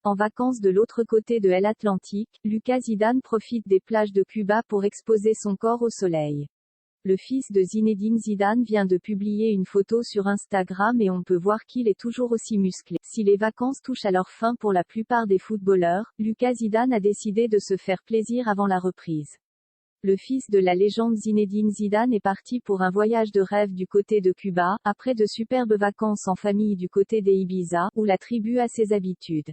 En vacances de l'autre côté de l'Atlantique, Lucas Zidane profite des plages de Cuba pour exposer son corps au soleil. Le fils de Zinedine Zidane vient de publier une photo sur Instagram et on peut voir qu'il est toujours aussi musclé. Si les vacances touchent à leur fin pour la plupart des footballeurs, Lucas Zidane a décidé de se faire plaisir avant la reprise. Le fils de la légende Zinedine Zidane est parti pour un voyage de rêve du côté de Cuba, après de superbes vacances en famille du côté des Ibiza, où la tribu a ses habitudes.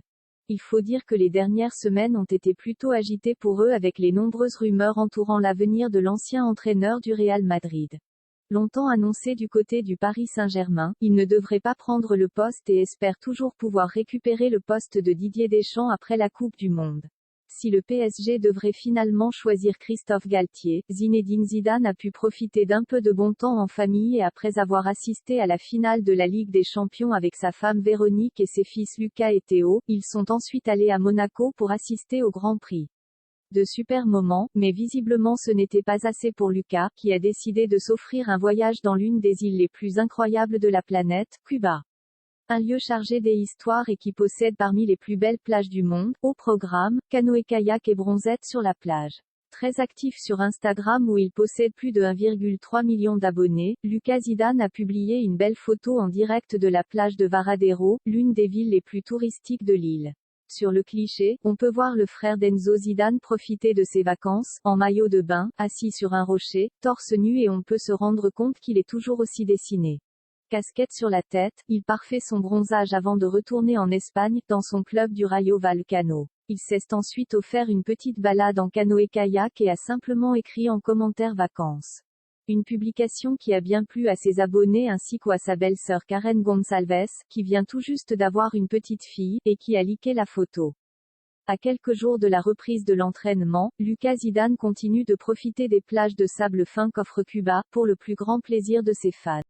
Il faut dire que les dernières semaines ont été plutôt agitées pour eux avec les nombreuses rumeurs entourant l'avenir de l'ancien entraîneur du Real Madrid. Longtemps annoncé du côté du Paris Saint-Germain, il ne devrait pas prendre le poste et espère toujours pouvoir récupérer le poste de Didier Deschamps après la Coupe du Monde. Si le PSG devrait finalement choisir Christophe Galtier, Zinedine Zidane a pu profiter d'un peu de bon temps en famille et après avoir assisté à la finale de la Ligue des Champions avec sa femme Véronique et ses fils Lucas et Théo, ils sont ensuite allés à Monaco pour assister au Grand Prix. De super moments, mais visiblement ce n'était pas assez pour Lucas, qui a décidé de s'offrir un voyage dans l'une des îles les plus incroyables de la planète, Cuba. Un lieu chargé des histoires et qui possède parmi les plus belles plages du monde, au programme, canoë-kayak et bronzette sur la plage. Très actif sur Instagram où il possède plus de 1,3 million d'abonnés, Lucas Zidane a publié une belle photo en direct de la plage de Varadero, l'une des villes les plus touristiques de l'île. Sur le cliché, on peut voir le frère d'Enzo Zidane profiter de ses vacances, en maillot de bain, assis sur un rocher, torse nu et on peut se rendre compte qu'il est toujours aussi dessiné. Casquette sur la tête, il parfait son bronzage avant de retourner en Espagne, dans son club du Rayo Vallecano. Il s'est ensuite offert une petite balade en canoë-kayak et a simplement écrit en commentaire vacances. Une publication qui a bien plu à ses abonnés ainsi qu'à sa belle-sœur Karen Gonçalves, qui vient tout juste d'avoir une petite fille, et qui a liké la photo. À quelques jours de la reprise de l'entraînement, Lucas Zidane continue de profiter des plages de sable fin qu'offre Cuba, pour le plus grand plaisir de ses fans.